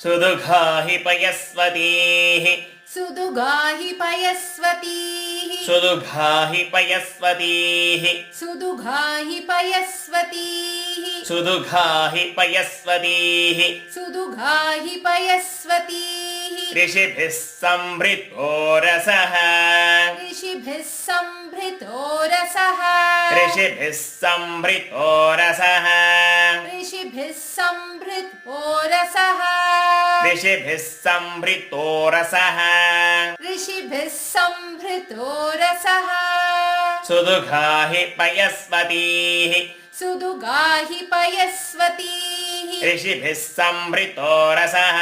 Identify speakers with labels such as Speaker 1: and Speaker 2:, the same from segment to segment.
Speaker 1: सुदुघाहि पयस्वतीः
Speaker 2: सुदुगाहि पयस्वतीः
Speaker 1: सुदुघाहि पयस्वतीः
Speaker 2: सुदुगाहि पयस्वतीः
Speaker 1: सुदुघाहि पयस्वतीः
Speaker 2: सुदुगाहि पयस्वतीः
Speaker 1: ऋषिभिः संभृतो रसः
Speaker 2: ऋषिभिः संभृतो रसः
Speaker 1: ऋषिभिः संभृतो रसः
Speaker 2: ऋषिभिः संभृतो रसः
Speaker 1: ऋषिभिः संभृतो रसः
Speaker 2: ऋषिभिः संभृतो रसः
Speaker 1: सुदुघाहि पयस्वतीः
Speaker 2: सुदुगाहि पयस्वतीः
Speaker 1: ऋषिभिः संभृतो रसः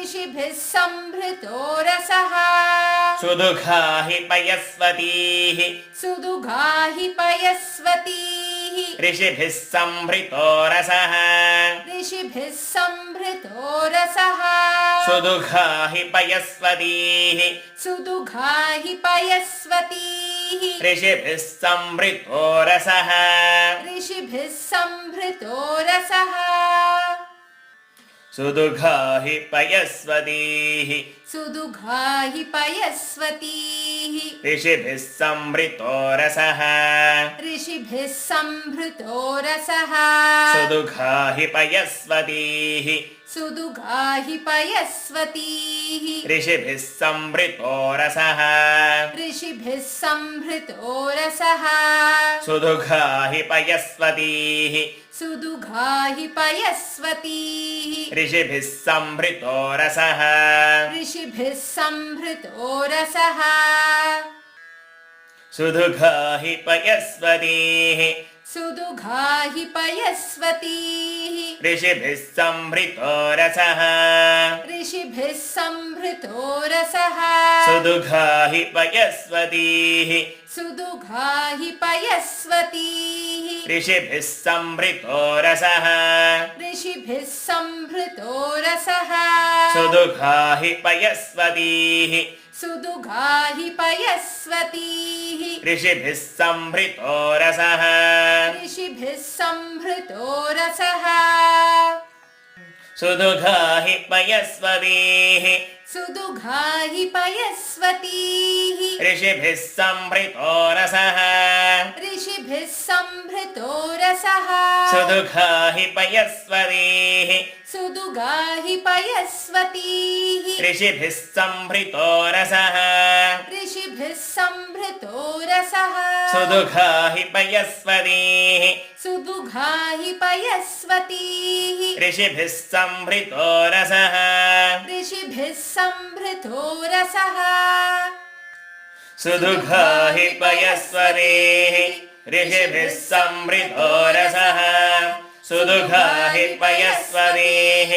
Speaker 2: ऋषिभिः संभृतो रसः
Speaker 1: सुदुघाहि पयस्वतीः
Speaker 2: सुदुगाहि पयस्वतीः
Speaker 1: ऋषिभिः संभृतो रसः
Speaker 2: ऋषिभिः संभृतो रसः
Speaker 1: सुदुघाहि पयस्वतीः
Speaker 2: सुदुगाहि पयस्वतीः
Speaker 1: ऋषिभिः संभृतो रसः
Speaker 2: ऋषिभिः संभृतो रसः
Speaker 1: सुदुघाहि पयस्वतीः
Speaker 2: सुदुगाहि पयस्वतीः
Speaker 1: ऋषिभिः संभृतो रसः
Speaker 2: ऋषिभिः संभृतो रसः
Speaker 1: सुदुघाहि पयस्वतीः
Speaker 2: सुदुगाहि पयस्वतीः
Speaker 1: ऋषिभिः संभृतो रसः
Speaker 2: ऋषिभिः संभृतो रसः
Speaker 1: सुदुघाहि पयस्वतीः
Speaker 2: सुदुगाहि पयस्वतीः
Speaker 1: ऋषिभिः संभृतो रसः
Speaker 2: ऋषिभिः संभृतो रसः
Speaker 1: सुदुघाहि पयस्वतीः
Speaker 2: सुदुगाहि पयस्वतीः
Speaker 1: ऋषिभिः संभृतो रसः
Speaker 2: ऋषिभिः संभृतो रसः
Speaker 1: सुदुघाहि पयस्वतीः
Speaker 2: सुदुगाहि पयस्वतीः
Speaker 1: ऋषिभिः संभृतो रसः
Speaker 2: ऋषिभिः संभृतो रसः
Speaker 1: सुदुघाहि पयस्वतीः
Speaker 2: सुदुगाहि पयस्वतीः
Speaker 1: ऋषिभिः संभृतो रसः
Speaker 2: ऋषिभिः संभृतो रसः
Speaker 1: सुदुघाहि पयस्वतीः
Speaker 2: सुदुगाहि पयस्वतीः
Speaker 1: ऋषिभिः संभृतो रसः
Speaker 2: ऋषिभिः संभृतो रसः
Speaker 1: सुदुघाहि पयस्वतीः
Speaker 2: सुदुगाहि पयस्वतीः
Speaker 1: ऋषिभिः संभृतो रसः
Speaker 2: ऋषिभिः संभृतो रसः
Speaker 1: सुदुघाहि पयस्वतीः
Speaker 2: सुदुगाहि पयस्वतीः
Speaker 1: ऋषिभिः संभृतो रसः
Speaker 2: ऋषिभिः संभृतो रसः
Speaker 1: सुदुघाहि पयस्वतीः ऋषिभिः संभृतो रसः सुदुघाहि पयस्वतीः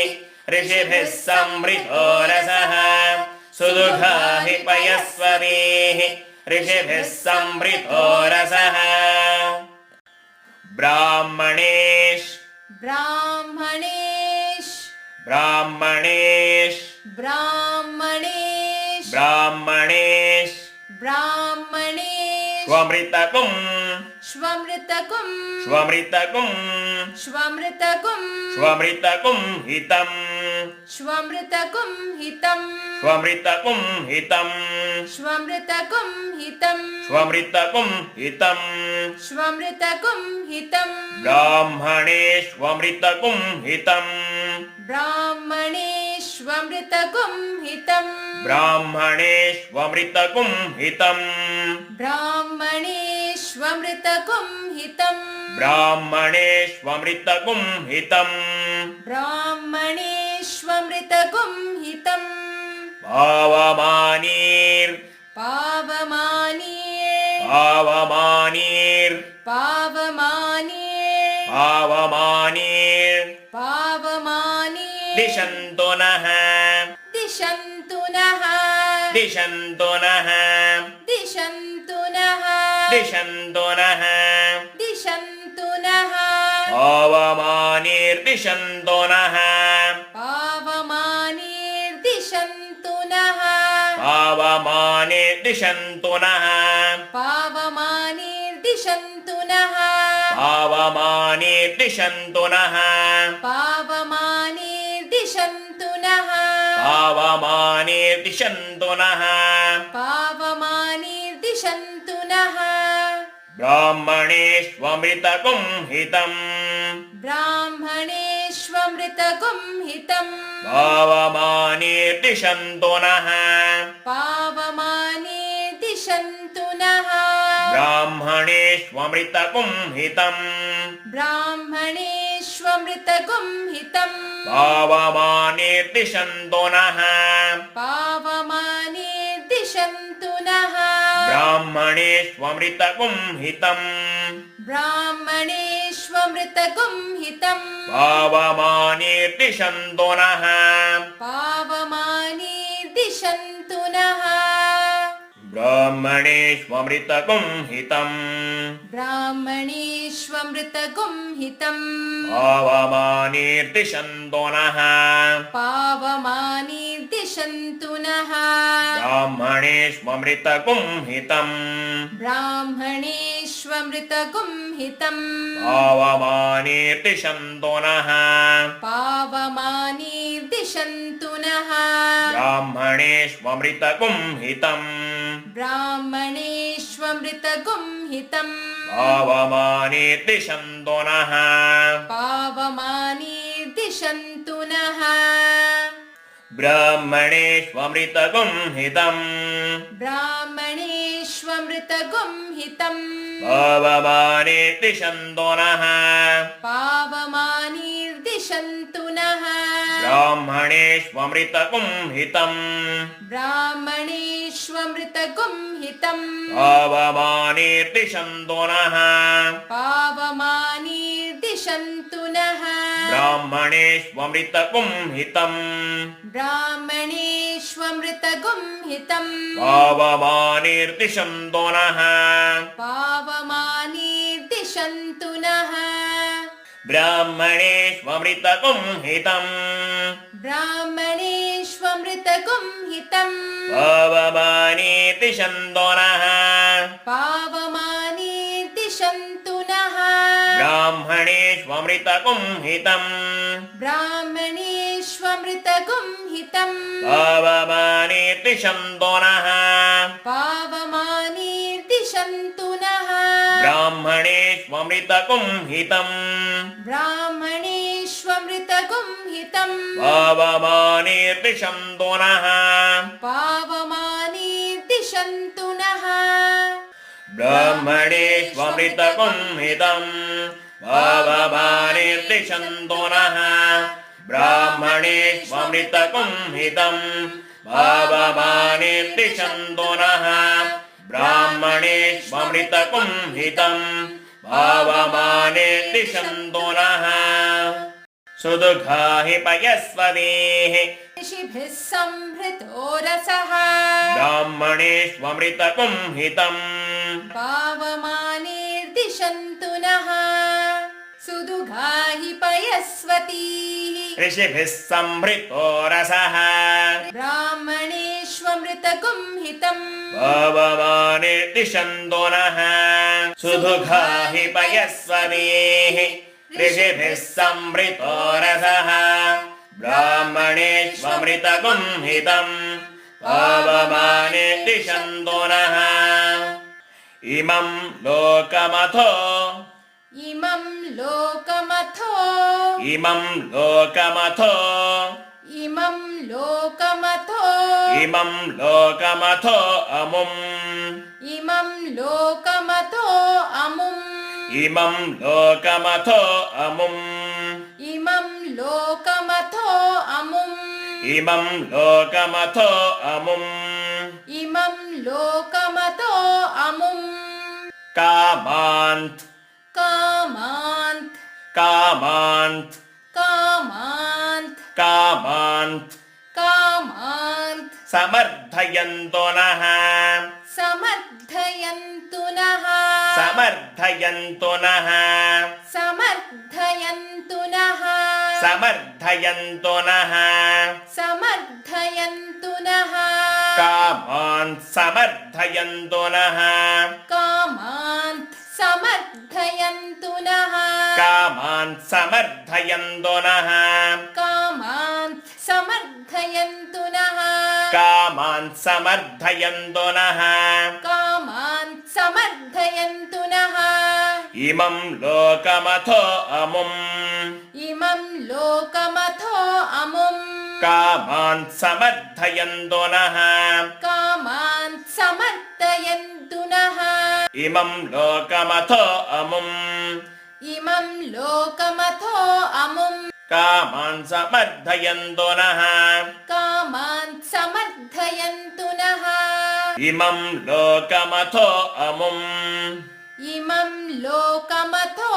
Speaker 1: ऋषिभिः संभृतो रसः सुदुघाहि पयस्वतीः ऋषिभिः संभृतो रसः ब्राह्मणेश
Speaker 2: ब्राह्मणेश
Speaker 1: ब्राह्मणेश
Speaker 2: ब्राह्मणेश
Speaker 1: ब्राह्मणेश
Speaker 2: ब्राह्मणेश
Speaker 1: स्वमृतकुं
Speaker 2: श्वमृतकुं
Speaker 1: स्वमृतकुं
Speaker 2: श्वमृतकुं
Speaker 1: स्वमृतकुं हितं
Speaker 2: श्वमृतकुं हितं
Speaker 1: स्वमृतकुं हितं
Speaker 2: श्वमृतकुं हितं
Speaker 1: स्वमृतकुं हितं
Speaker 2: श्वमृतकुं हितं
Speaker 1: ब्राह्मणेष्वमृतकुं हितं
Speaker 2: ब्राह्मणेष्वमृतकुं हितं
Speaker 1: ब्राह्मणेष्वमृतकुं हितं
Speaker 2: ब्राह्मणेष्वमृतकुं हितं
Speaker 1: ब्राह्मणेष्वमृतकुं हितं
Speaker 2: ब्राह्मणेष्वमृतकुं हितं
Speaker 1: पावमानीर्
Speaker 2: पावमानीर्
Speaker 1: पावमानीर्
Speaker 2: पावमानीर्
Speaker 1: पावमानीर्
Speaker 2: पावमानीर्
Speaker 1: दिशन्तु नः
Speaker 2: दिशन्तु नः
Speaker 1: दिशन्तु नः
Speaker 2: दिशन्तु नः
Speaker 1: दिशन्तु नः
Speaker 2: दिशन्तु नः
Speaker 1: पावमानीर्दिशन्तु नः
Speaker 2: पावमानीर्दिशन्तु नः
Speaker 1: पावमानीर्दिशन्तु नः
Speaker 2: पावमानीर्दिशन्तु नः
Speaker 1: पावमानीर्दिशन्तु नः
Speaker 2: पावमानीर्दिशन्तु दिशन्तु नः
Speaker 1: पावमानेर्दिशन्तु नः
Speaker 2: पावमानेर्दिशन्तु नः
Speaker 1: ब्राह्मणेष्वमृतगुंहितम्
Speaker 2: ब्राह्मणेष्वमृतगुंहितम्
Speaker 1: पावमानेर्दिशन्तु नः
Speaker 2: पावमानेर्दिशन्तु नः
Speaker 1: ब्राह्मणेष्वमृतगुंहितम्
Speaker 2: ब्राह्मणेष्वमृतगुंहितम्
Speaker 1: पावमानेर्दिशन्तु नः
Speaker 2: पावमानेर्दिशन्तु नः
Speaker 1: ब्राह्मणेष्वमृतगुंहितम्
Speaker 2: ब्राह्मणेष्वमृतगुंहितम्
Speaker 1: पावमानेर्दिशन्तु नः
Speaker 2: पावमानेर्दिशन्तु नः
Speaker 1: ब्राह्मणेष्वमृतगुंहितम्
Speaker 2: ब्राह्मणेष्वमृतगुंहितम्
Speaker 1: पावमानेर्दिशन्तु नः
Speaker 2: पावमानेर्दिशन्तु नः
Speaker 1: ब्राह्मणेष्वमृतगुंहितम्
Speaker 2: ब्राह्मणेष्वमृतगुंहितम्
Speaker 1: पावमानेर्दिशन्तु नः
Speaker 2: पावमानेर्दिशन्तु नः
Speaker 1: ब्राह्मणेष्वमृतगुंहितम्
Speaker 2: ब्राह्मणेष्वमृतगुंहितम्
Speaker 1: पावमानेर्दिशन्तु नः
Speaker 2: पावमानेर्दिशन्तु नः
Speaker 1: ब्राह्मणेष्वमृतगुंहितम्
Speaker 2: ब्राह्मणेष्वमृतगुंहितम्
Speaker 1: पावमानेर्दिशन्तु नः
Speaker 2: पावमानेर्दिशन्तु नः
Speaker 1: ब्राह्मणेष्वमृतगुंहितम्
Speaker 2: ब्राह्मणेष्वमृतगुंहितम्
Speaker 1: पावमानेर्दिशन्तु नः
Speaker 2: पावमानेर्दिशन्तु नः
Speaker 1: ब्राह्मणेष्वमृतगुंहितम्
Speaker 2: ब्राह्मणेष्वमृतगुंहितम्
Speaker 1: पावमानेर्दिशन्तु नः
Speaker 2: पावमानेर्दिशन्तु नः
Speaker 1: ब्राह्मणेष्वमृतगुंहितम्
Speaker 2: ब्राह्मणेष्वमृतगुंहितम्
Speaker 1: पावमानेर्दिशन्तु नः
Speaker 2: पावमानेर्दिशन्तु नः
Speaker 1: ब्राह्मणेष्वमृतगुंहितम्
Speaker 2: ब्राह्मणेष्वमृतगुंहितम्
Speaker 1: पावमानेर्दिशन्तु नः
Speaker 2: पावमानेर्दिशन्तु नः
Speaker 1: ब्राह्मणेष्वमृतगुंहितम्
Speaker 2: ब्राह्मणेष्वमृतगुंहितम्
Speaker 1: पावमानेर्दिशन्तु नः
Speaker 2: पावमानेर्दिशन्तु नः
Speaker 1: ब्राह्मणेष्वमृतगुंहितम् पावमानेर्दिशन्तु नः ब्राह्मणेष्वमृतगुंहितम् पावमानेर्दिशन्तु नः ब्राह्मणेष्वमृतगुंहितम् पावमानेर्दिशन्तु नः सुदुघाहि पयस्वदेः
Speaker 2: ऋषिभिः संहृतो रसः
Speaker 1: ब्राह्मणेष्वमृतगुंहितम्
Speaker 2: पावमानेर्दिशन्तु नः सुदुघाहि पयस्वतीः
Speaker 1: ऋषिभिः संहृतो रसः
Speaker 2: ब्राह्मणेष्वमृतगुंहितम्
Speaker 1: पावमानेर्दिशन्तु नः सुदुघाहि पयस्वदेः ऋषिभिः संहृतो रसः ब्राह्मणेष्वमृतगुंहितम् पावमानेर्दिशन्तु नः इमं लोकमथो
Speaker 2: इमं लोकमथो
Speaker 1: इमं लोकमथो
Speaker 2: इमं लोकमथो
Speaker 1: इमं लोकमथो अमुम्
Speaker 2: इमं लोकमथो अमुम्
Speaker 1: इमं लोकमथो अमुम्
Speaker 2: इमं लोकमथो अमुम्
Speaker 1: इमं लोकमथो अमुम्
Speaker 2: इमं लोकमतो अमुम्
Speaker 1: कामान्त
Speaker 2: कामान्त
Speaker 1: कामान्त
Speaker 2: कामान्त
Speaker 1: कामान्त
Speaker 2: कामान्त
Speaker 1: समर्थयन्तु नः
Speaker 2: समर्थयन्तु नः
Speaker 1: समर्थयन्तु नः
Speaker 2: समर्थयन्तु नः
Speaker 1: समर्थयन्तु नः
Speaker 2: समर्थयन्तु नः
Speaker 1: कामान्त समर्थयन्तु नः
Speaker 2: कामान्त समर्थयन्तु नः
Speaker 1: कामान्त समर्थयन्तु नः
Speaker 2: कामान्त समर्थयन्तु नः
Speaker 1: कामान् समर्थयन्तु नः
Speaker 2: कामान् समर्थयन्तु नः
Speaker 1: इमं लोकमथो अमुम्
Speaker 2: इमं लोकमथो अमुम्
Speaker 1: कामान् समर्थयन्तु नः
Speaker 2: कामान् समर्थयन्तु नः
Speaker 1: इमं लोकमथो अमुम्
Speaker 2: इमं लोकमथो अमुम्
Speaker 1: कामान् समर्थयन्तु नः
Speaker 2: कामान् समर्थयन्तु नः
Speaker 1: इमं लोकमथो अमुम्
Speaker 2: इमं लोकमथो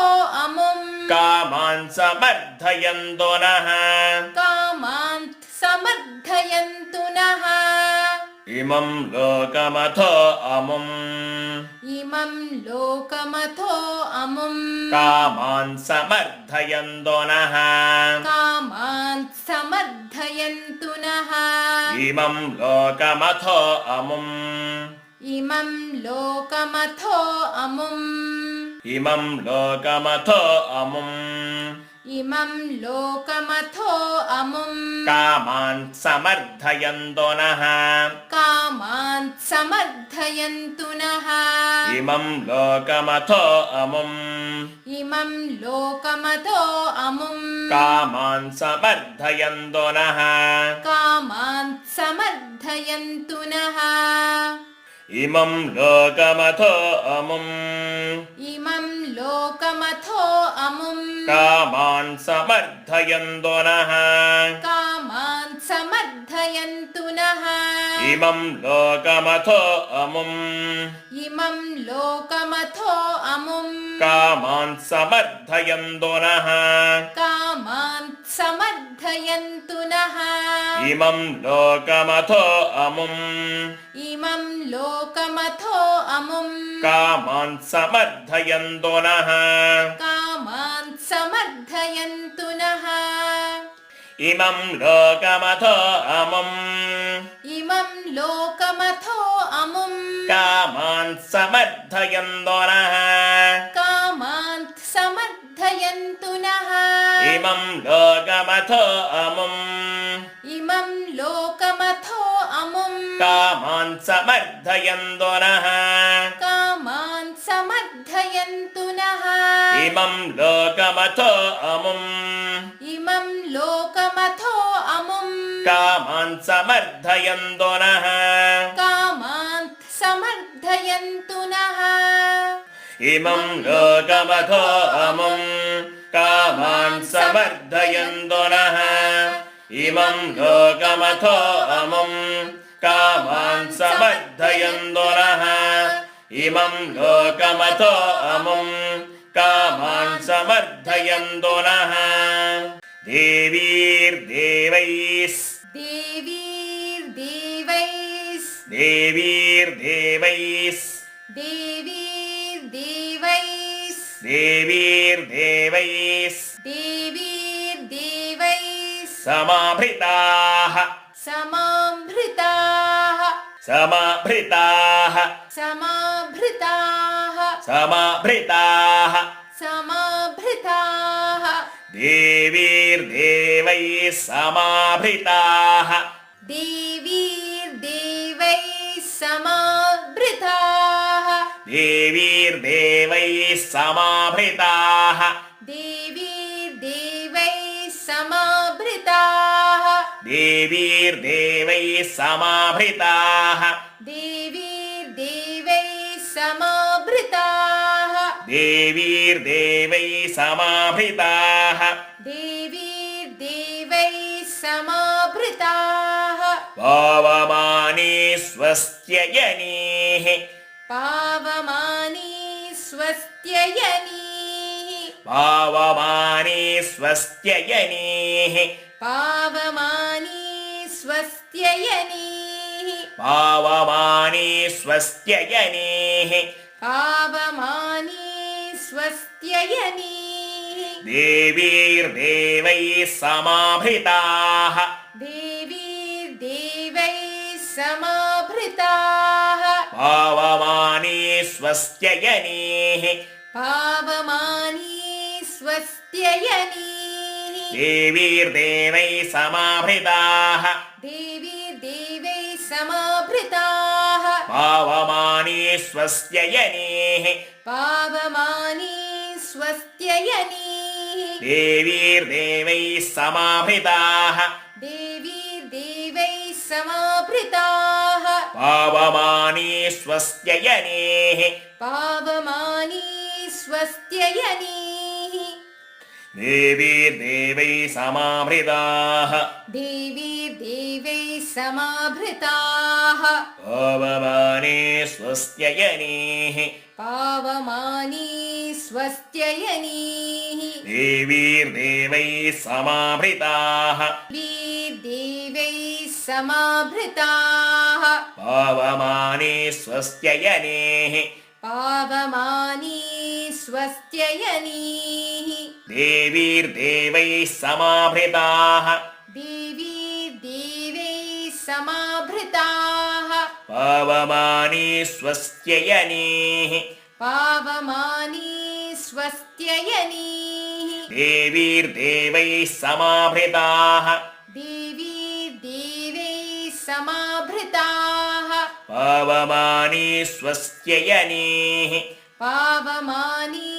Speaker 2: अमुम्
Speaker 1: कामान् समर्थयन्तु नः
Speaker 2: कामान् समर्थयन्तु नः
Speaker 1: इमं लोकमथो अमुम्
Speaker 2: इमं लोकमथो अमुम्
Speaker 1: कामान् समर्थयन्तु नः
Speaker 2: कामान् समर्थयन्तु नः
Speaker 1: इमं लोकमथो अमुम्
Speaker 2: इमं लोकमथो अमुम्
Speaker 1: इमं लोकमथो अमुम्
Speaker 2: इमं लोकमथो अमुम्
Speaker 1: कामान् समर्थयन्तु नः
Speaker 2: कामान् समर्थयन्तु नः
Speaker 1: इमं लोकमथो अमुम्
Speaker 2: इमं लोकमथो अमुम्
Speaker 1: कामान् समर्थयन्तु नः
Speaker 2: कामान् समर्थयन्तु नः
Speaker 1: इमं लोकमथो अमुम्
Speaker 2: इमं लोकमथो अमुम्
Speaker 1: कामान् समर्थयन्तु नः
Speaker 2: कामान् समर्थयन्तु नः
Speaker 1: इमं लोकमथो अमुम्
Speaker 2: इमं लोकमथो अमुम्
Speaker 1: कामान् समर्थयन्तु नः
Speaker 2: कामान् समर्थयन्तु नः
Speaker 1: इमं लोकमथो अमुम्
Speaker 2: इमं लोकमथो अमुम्
Speaker 1: कामान् समर्थयन्तु नः
Speaker 2: कामान् समर्थयन्तु नः
Speaker 1: इमं लोकमथो अमुम्
Speaker 2: इमं लोकमथो अमुम्
Speaker 1: कामान् समर्थयन्तु नः
Speaker 2: कामान् समर्थयन्तु नः
Speaker 1: इमं लोकमथो अमुम्
Speaker 2: इमं लोकमथो अमुम्
Speaker 1: कामान् समर्थयन्तु नः
Speaker 2: कामान् समर्थयन्तु नः
Speaker 1: इमं लोकमथो अमुम्
Speaker 2: इमं लोकमथो अमुम्
Speaker 1: कामान् समर्थयन्तु नः
Speaker 2: कामान् समर्थयन्तु नः
Speaker 1: इमं लोकमथो अमुम् कामान् समर्थयन्तु नः इमं लोकमथो अमुम् कामान् समर्थयन्तु नः इमं लोकमथो अमुम् कामान् समर्थयन्तु नः देवीर्देवैस्
Speaker 2: देवीर्देवैस्
Speaker 1: देवीर्देवैस्
Speaker 2: देवीर्देवैस्
Speaker 1: देवीर्देवैस्
Speaker 2: देवीर्देवैस्
Speaker 1: समाभृताः
Speaker 2: समाभृताः
Speaker 1: समाभृताः
Speaker 2: समाभृताः
Speaker 1: समाभृताः
Speaker 2: समाभृताः
Speaker 1: देवीर्देवैः समाभृताः
Speaker 2: देवीर्देवैः समाभृताः
Speaker 1: देवीर्देवैः समाभृताः
Speaker 2: देवीर्देवैः समाभृताः
Speaker 1: देवीर्देवैः समाभृताः
Speaker 2: देवीर्देवैः समाभृताः
Speaker 1: देवीर्देवैः समाभृताः
Speaker 2: देवीर्देवैः समाभृताः
Speaker 1: पावमानी स्वस्त्ययनीः
Speaker 2: पावमानी स्वस्त्ययनीः
Speaker 1: पावमानी स्वस्त्ययनीः
Speaker 2: पावमानी स्वस्त्ययनीः
Speaker 1: पावमानी स्वस्त्ययनीः
Speaker 2: पावमानी स्वस्त्ययनीः
Speaker 1: देवीर्देवैः समाभृताः
Speaker 2: देवीर्देवैः समाभृताः
Speaker 1: पावमानी स्वस्त्ययनीः
Speaker 2: पावमानी स्वस्त्ययनीः
Speaker 1: देवीर्देवैः समाभृताः
Speaker 2: देवीर्देवैः समाभृताः
Speaker 1: पावमानी स्वस्य यनीः
Speaker 2: पावमानी स्वस्त्ययनीः
Speaker 1: देवीर्देवैः समाभृताः
Speaker 2: देवीर्देवैः समाभृताः
Speaker 1: पावमानी स्वस्य यनीः
Speaker 2: पावमानी स्वस्त्ययनीः
Speaker 1: देवीर्देवैः समाभृताः
Speaker 2: देवीर्देवैः समाभृताः
Speaker 1: पावमानी स्वस्य यनीः
Speaker 2: पावमानी स्वस्त्ययनीः
Speaker 1: देवीर्देवैः समाभृताः
Speaker 2: देवीर्देवैः समाभृताः
Speaker 1: पावमानी स्वस्य यनीः
Speaker 2: पावमानी स्वस्त्ययनीः
Speaker 1: देवीर्देवैः समाभृताः
Speaker 2: देवीर्देवैः समाभृताः
Speaker 1: पावमानी स्वस्य यनीः
Speaker 2: पावमानी स्वस्त्ययनीः
Speaker 1: देवीर्देवैः समाभृताः
Speaker 2: देवीर्देवैः समाभृताः
Speaker 1: पावमानी स्वस्य यनीः
Speaker 2: पावमानी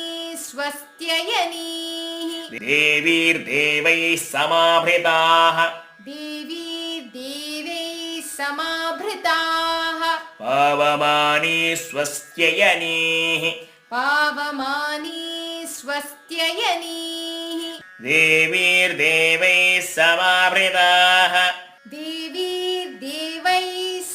Speaker 2: स्वस्त्ययनीः
Speaker 1: देवीर्देवैः समाभृताः
Speaker 2: देवीर्देवैः समाभृताः
Speaker 1: पावमानी स्वस्य यनीः
Speaker 2: पावमानी स्वस्त्ययनीः
Speaker 1: देवीर्देवैः समाभृताः
Speaker 2: देवीर्देवैः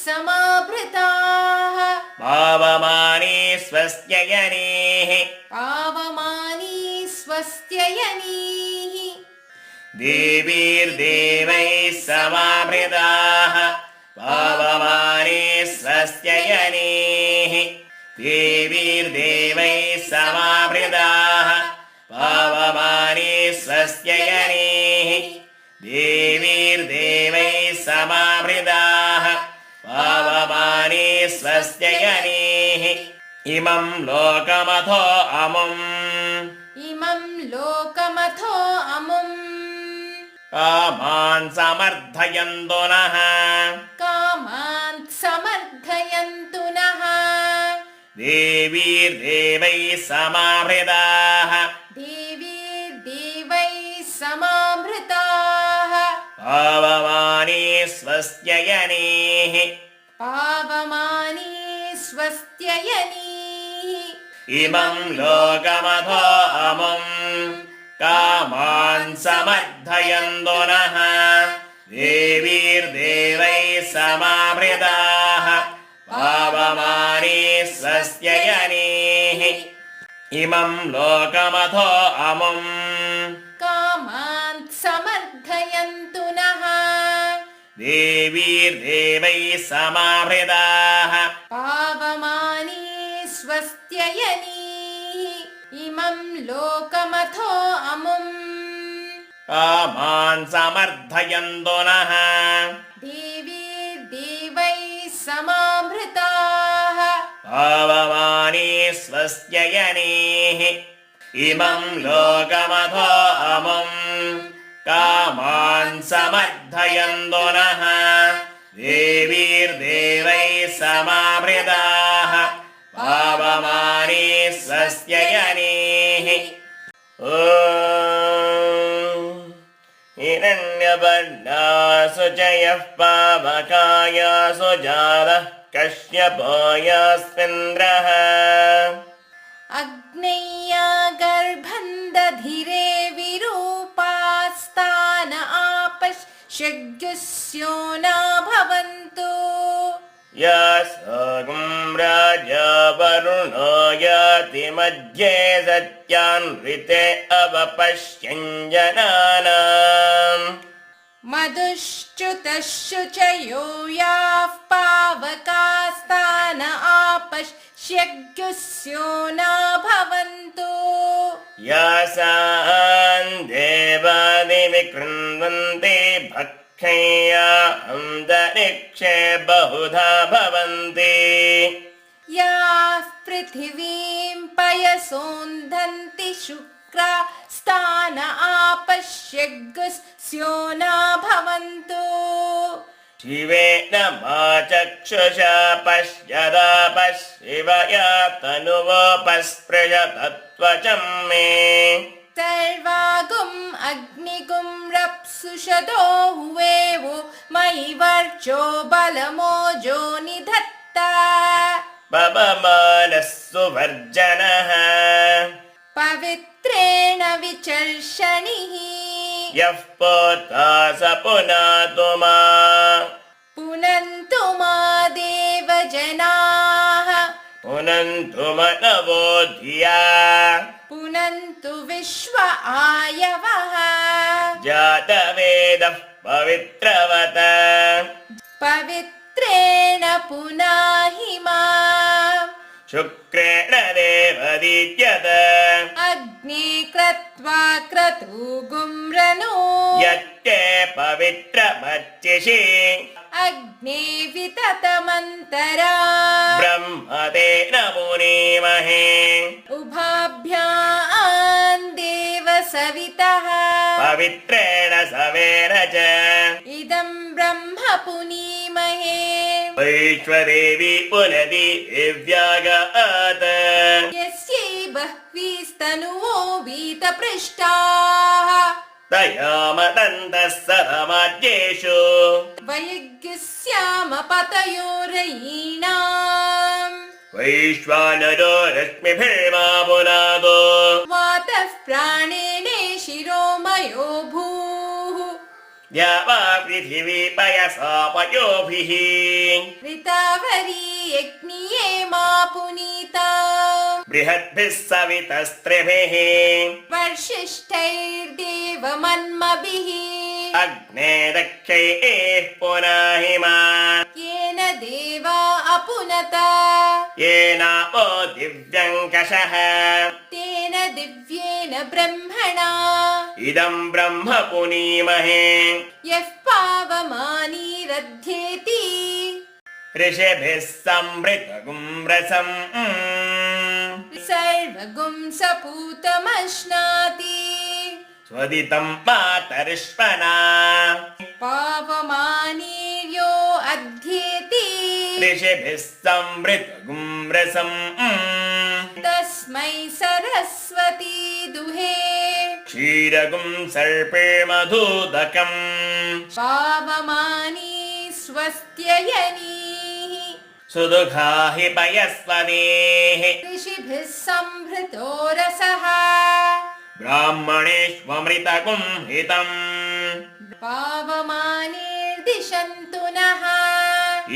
Speaker 2: समाभृताः
Speaker 1: पावमानी स्वस्य यनीः
Speaker 2: पावमानी स्वस्त्ययनीः
Speaker 1: देवीर्देवैः समाभृताः पावमानी स्वस्य यनीः देवीर्देवैः समाभृताः पावमानी स्वस्य यनीः देवीर्देवैः समाभृताः पावमानी स्वस्य यनीः इमं लोकमथो अमुम्
Speaker 2: इमं लोकमथो अमुम्
Speaker 1: कामान् समर्थयन्तु नः
Speaker 2: कामान् समर्थयन्तु नः
Speaker 1: देवीर्देवैः समाभृताः
Speaker 2: देवीर्देवैः समाभृताः
Speaker 1: पावमानी स्वस्य यनीः
Speaker 2: पावमानी स्वस्त्ययनीः
Speaker 1: इमं लोकमथो अमुम् कामान् समर्थयन्तु नः देवीर्देवैः समाभृताः पावमानी स्वस्य यनीः इमं लोकमथो अमुम्
Speaker 2: कामान् समर्थयन्तु नः
Speaker 1: देवीर्देवैः समाभृताः
Speaker 2: पावमानी स्वस्त्ययनीः इमं लोकमथो अमुम्
Speaker 1: कामान् समर्थयन्तु नः
Speaker 2: देवीर्देवैः समाभृताः
Speaker 1: पावमानी स्वस्य यनीः इमं लोकमथो अमुम् कामान् समर्थयन्तु नः देवीर्देवैः समाभृताः पावमानी स्वस्य यनीः ॐ हिरण्यवर्णासु जयः पावकायासु जातः कश्यपायास्मिन्द्रः
Speaker 2: अग्नेया गर्भन्दधिरे विरूपास्तान आपश्यग्युस्यो न भवन्तु
Speaker 1: यासागं राजा वरुणो याति मध्ये सत्यान् ऋते अवपश्यञ्जनानाम्
Speaker 2: मधुश्च्युतशुचयो याः पावकास्तान आपश्यग्युस्यो न भवन्तु
Speaker 1: यासान् देवादिविकृण्वन्ति भक्षया अन्तरिक्षे बहुधा भवन्ति
Speaker 2: याः पृथिवीं पयसोन्धन्ति शुक्राः शक्रास्तान आपश्यग्स्यो न भवन्तु
Speaker 1: शिवेन मा चक्षुषा पश्यदापश्शिवया तनुवोपस्पृशतत्त्वचं मे
Speaker 2: सर्वागुम् अग्निगुं रप्सुषदो हुवेवो मयि वर्चो बलमोजो निधत्ता
Speaker 1: पवमानः सुवर्जनः
Speaker 2: पवित्रेण विचर्षणिः
Speaker 1: यः पोता स पुनातु मा
Speaker 2: पुनन्तु मा देवजनाः
Speaker 1: पुनन्तु मनवो धिया
Speaker 2: पुनन्तु विश्व आयवः
Speaker 1: जातवेदः पवित्रवत
Speaker 2: पवित्रेण पुनाहि मा
Speaker 1: शुक्रेण देवदीत्यत
Speaker 2: अग्ने क्रत्वा क्रतुगुम्रनो
Speaker 1: यत्ते पवित्रमर्चिषि
Speaker 2: अग्ने विततमन्तरा
Speaker 1: ब्रह्मतेन मुनीमहे
Speaker 2: उभाभ्यां देव सवितः
Speaker 1: पवित्रेण सवेन च
Speaker 2: इदं ब्रह्म पुनीमहे
Speaker 1: वैश्वदेवी पुनति दिव्यागात्
Speaker 2: यस्यै बह्वीस्तनुवो वीतपृष्टाः
Speaker 1: तया मतन्तः सतमाद्येषु
Speaker 2: वयज्ञस्याम पतयोरयीणाम्
Speaker 1: वैश्वानरो रश्मिभिर्मा पुनादो
Speaker 2: वातः प्राणेने शिरोमयो भूः
Speaker 1: द्यावा पृथिवी पयसा पयोभिः
Speaker 2: ऋतावरी यज्ञिये मा पुनीता
Speaker 1: बृहद्भिः सवितस्त्रिभिः
Speaker 2: वर्षिष्ठैर्देवमन्मभिः
Speaker 1: अग्ने दक्षैः पुनाहि मा
Speaker 2: येन देवा अपुनता
Speaker 1: येनापो दिव्यङ्कषः
Speaker 2: तेन दिव्येन ब्रह्मणा
Speaker 1: इदं ब्रह्म पुनीमहे
Speaker 2: यः पावमानीरध्येति
Speaker 1: ऋषिभिः संवृतगुं रसम्
Speaker 2: सर्वगुं सपूतमश्नाति
Speaker 1: स्वदितं मातरिष्पना
Speaker 2: पावमानीर्यो अध्येति
Speaker 1: ऋषिभिः संवृतगुं रसम्
Speaker 2: तस्मै सरस्वती दुहे
Speaker 1: क्षीरगुं सर्पिर्मधुदकम्
Speaker 2: पावमानी स्वस्त्ययनीः
Speaker 1: सुदुःखा हि पयस्वनेः
Speaker 2: ऋषिभिः संभृतो रसः
Speaker 1: ब्राह्मणेष्वमृतगुं हितम्
Speaker 2: पावमानेर्दिशन्तु नः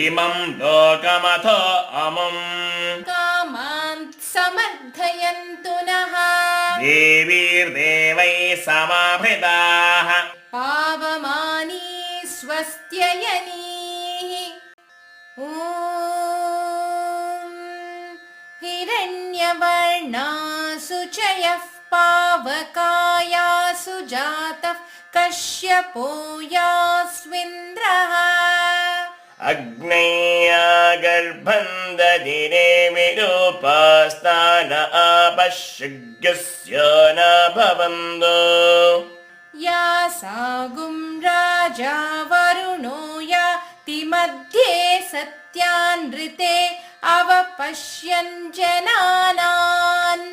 Speaker 1: इमं लोकमथो अमुम्
Speaker 2: कामान् समर्थयन्तु नः
Speaker 1: देवीर्देवैः समाभृताः
Speaker 2: पावमानी स्वस्त्ययनीः ॐ हिरण्यवर्णासु च यः पावकायासु जातः कश्यपो यास्विन्द्रः
Speaker 1: अग्नेयागर्भं दधिरे विरूपास्तान आपश्यज्ञस्य न भवन्तु
Speaker 2: या सागुं राजा वरुणो याति मध्ये सत्यानृते अवपश्यन् जनानान्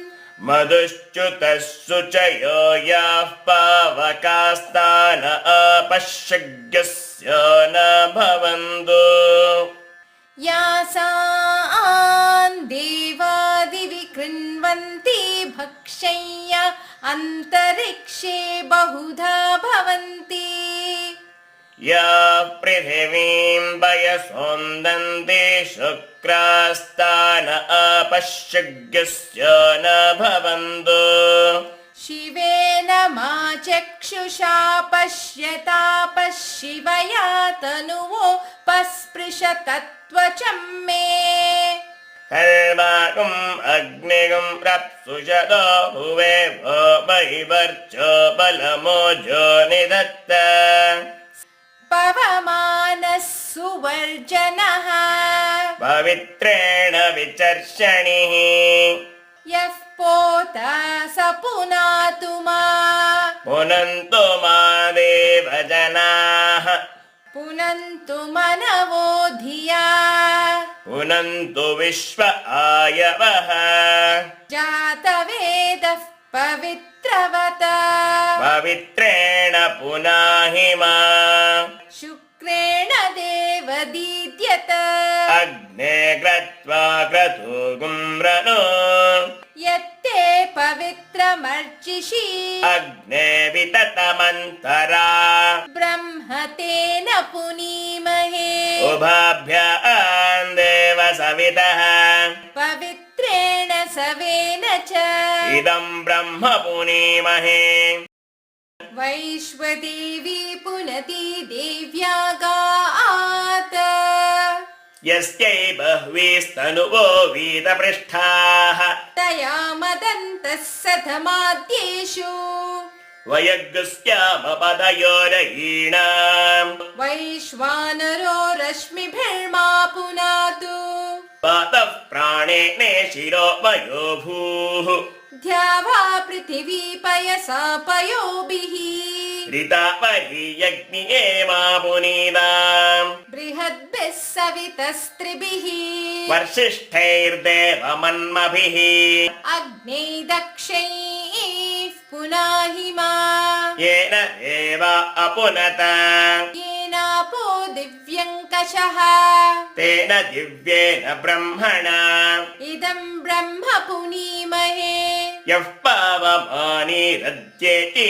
Speaker 1: मधुश्च्युतः शुचयो याः पावकास्तान आपश्यज्ञस्य न भवन्तु
Speaker 2: यासान् देवादिवि कृण्वन्ति भक्षय्य अन्तरिक्षे बहुधा भवन्ति
Speaker 1: या पृथिवीं पयसोन्दन्ति शुक्रास्तान आपश्यज्ञस्य न भवन्तु
Speaker 2: शिवेन मा चक्षुषा पश्यतापशिवया तनुवो पस्पृशतत्त्वचं मे
Speaker 1: सर्वागुम् अग्निगुं रप्सुषतो हुवे वो वैवर्चो बलमोजो निधत्त
Speaker 2: पवमानः सुवर्जनः
Speaker 1: पवित्रेण विचर्षणिः
Speaker 2: यः पोत स पुनातु मा
Speaker 1: पुनन्तु मा देवजनाः
Speaker 2: पुनन्तु मनवो धिया
Speaker 1: पुनन्तु विश्व आयवः
Speaker 2: जातवेदः पवित्रवत
Speaker 1: पवित्रेण पुनाहि मा
Speaker 2: शुक्रेण देवदीद्यत
Speaker 1: अग्ने क्रत्वा क्रतुगुं रनो
Speaker 2: यत्ते पवित्रमर्चिषि
Speaker 1: अग्ने विततमन्तरा
Speaker 2: ब्रह्म तेन पुनीमहे
Speaker 1: उभाभ्यां देव सवितः
Speaker 2: पवित्रेण सवेन च
Speaker 1: इदं ब्रह्म पुनीमहे
Speaker 2: वैश्वदेवी पुनति देव्यागात्
Speaker 1: यस्यै बह्वीस्तनुवो वीतपृष्ठाः
Speaker 2: तया मदन्तः सधमाद्येषु
Speaker 1: वयग्स्यामपदयोरयीणाम्
Speaker 2: वैश्वानरो रश्मिभिर्मा पुनातु
Speaker 1: पातः प्राणेने शिरो वयो भूः
Speaker 2: द्यावा पृथिवी पयसा पयोभिः
Speaker 1: ऋतापरि यज्ञे मा पुनीताम्
Speaker 2: बृहद्भिः सवितस्त्रिभिः
Speaker 1: वर्षिष्ठैर्देवमन्मभिः
Speaker 2: अग्ने दक्षैः पुनाहि मा
Speaker 1: येन देवा अपुनत
Speaker 2: येनापो दिव्यङ्कषः
Speaker 1: तेन दिव्येन ब्रह्मणा
Speaker 2: इदं ब्रह्म पुनीमहे
Speaker 1: यः पावमानिरद्येति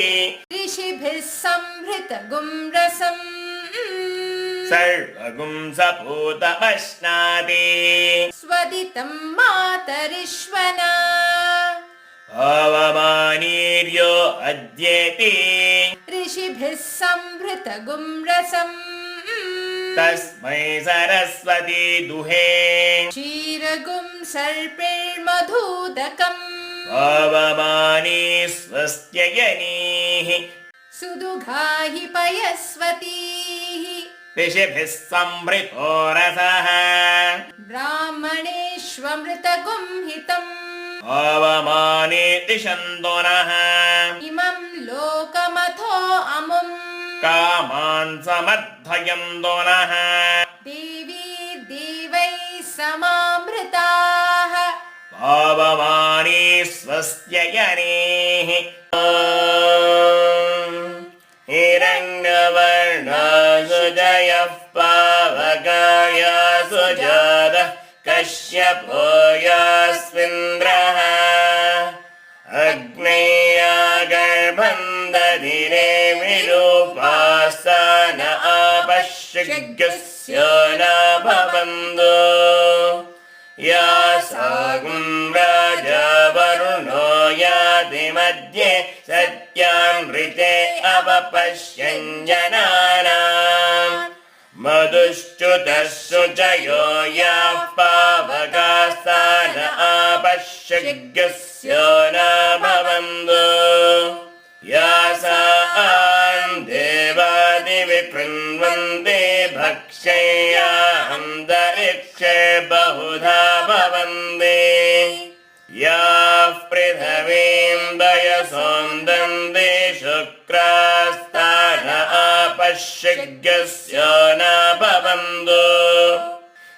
Speaker 2: ऋषिभिः संहृतगुं रसम्
Speaker 1: सर्वगुं सपूतमश्नाति
Speaker 2: स्वदितं मातरिश्वना
Speaker 1: पावमानीर्यो अद्येति
Speaker 2: ऋषिभिः संहृतगुं रसम्
Speaker 1: तस्मै सरस्वती दुहे
Speaker 2: क्षीरगुं सर्पैर्मधूदकम्
Speaker 1: पावमानी स्वस्त्ययनीः
Speaker 2: सुदुघाहि पयस्वतीः
Speaker 1: ऋषिभिः संहृतो रसः
Speaker 2: ब्राह्मणेष्वमृतगुं हितम्
Speaker 1: पावमानी दिशन्तो नः
Speaker 2: इमं लोकमथो अमुम्
Speaker 1: कामान् समर्थयन्तो नः
Speaker 2: देवी देवैः समामृताः
Speaker 1: पावमानी स्वस्त्ययनीः हिरण्यवर्णासु जयः पावकायासु जातः कश्यपो यास्मिन्द्रः अग्नेया गर्भं दधिरे विरूपास्तान आपश्यज्ञस्य न भवन्तु या सागुं राजा वरुणो याति मध्ये सत्यानृते अपपश्यञ्जनानाम् मधुश्च्युतः शुचयो याः पावकास्तान आपश्यज्ञस्य न भवन्तु यासान् देवादिवि कृण्वन्ते भक्षय्यान्तरिक्षे बहुधा भवन्ति याः पृथिवीं दयसोन्दन्ते शुक्रास्तान आपश्यज्ञस्य न भवन्तु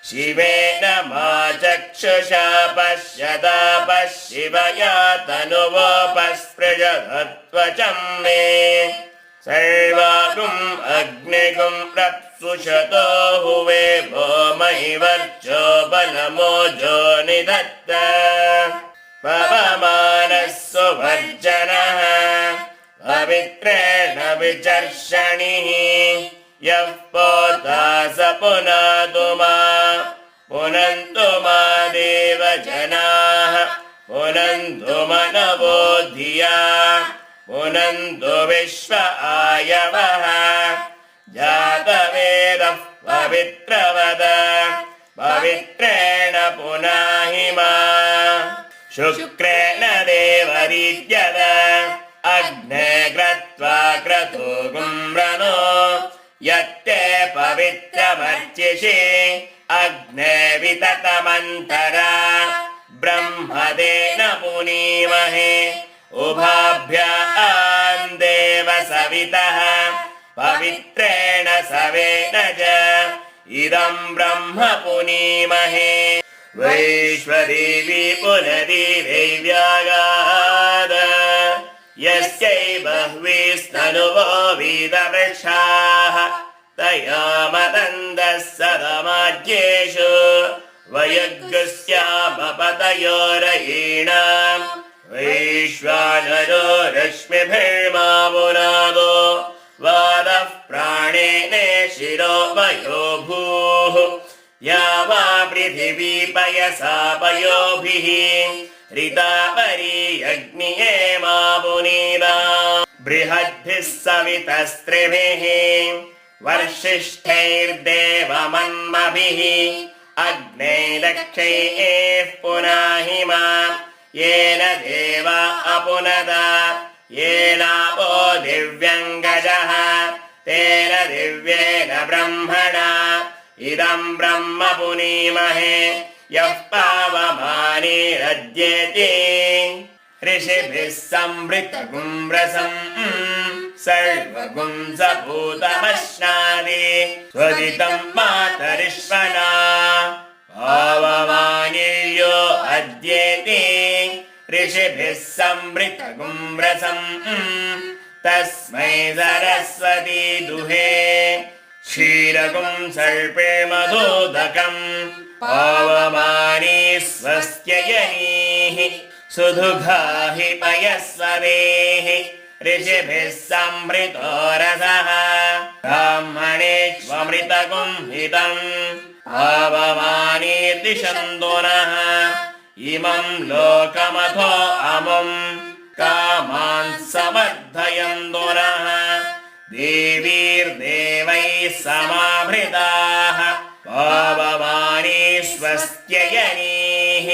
Speaker 1: शिवेन मा चक्षुषा पश्यता पश्शिवया तनुवोपस्पृशत्वचं मे सर्वागुम् अग्निगुं प्रप्सुषतो हुवे भो महि वर्चो बलमोजो निधत्त पवमानः सुवर्जनः पवित्रेण विचर्षणिः यः पोता स पुनातु मा पुनन्तु मा देवजनाः पुनन्तु मनवो धिया पुनन्तु विश्व आयवः जातवेदः पवित्रवद पवित्रेण पुनाहि मा शुक्रेण देवरीद्यत अग्ने क्रत्वा क्रतुगुं रनो यत्ते पवित्रमर्चिषि अग्ने विततमन्तरा ब्रह्मदेन पुनीमहे शुभाभ्याम् देव सवितः पवित्रेण सवेन च इदम् ब्रह्म पुनीमहे वैश्वदेवी पुनरीदैव्यागाद यस्यै बह्वीस्तनुवो वीदवृक्षाः तया मतन्दः सदमाज्येषु वयग्स्यामपतयोरयीणाम् वैश्वानरो रश्मिभिर्मा पुनादो वादः प्राणेन शिरो वयो भूः या वा पृथिवी पयसा पयोभिः ऋतापरी अग्निये मा पुनीता बृहद्भिः सवितस्त्रिभिः वर्षिष्ठैर्देवमन्मभिः अग्ने दक्षैः पुनाहिमा येन देवा अपुनदा येनापो दिव्यङ्गजः तेन दिव्येन ब्रह्मणा इदम् ब्रह्म पुनीमहे यः पावमानेरद्येति ऋषिभिः संवृतगुं रसम् सर्वगुं सपूतमश्नादि स्वदितम् मातरिष्वना पावमानीयो अद्येति ऋषिभिः संवृतगुं रसम् तस्मै सरस्वती दुहे क्षीरगुं सर्पे मधोदकम् पावमानी स्वस्त्ययनीः सुदुघाहि पयस्वदेः ऋषिभिः संवृतो रसः ब्राह्मणेष्वमृतगुं हितम् पावमानीर्दिशन्तो नः इमम् लोकमथो अमुम् कामान् समर्थयन्तो नः देवीर्देवैः समाभृताः पावमानी स्वस्त्ययनीः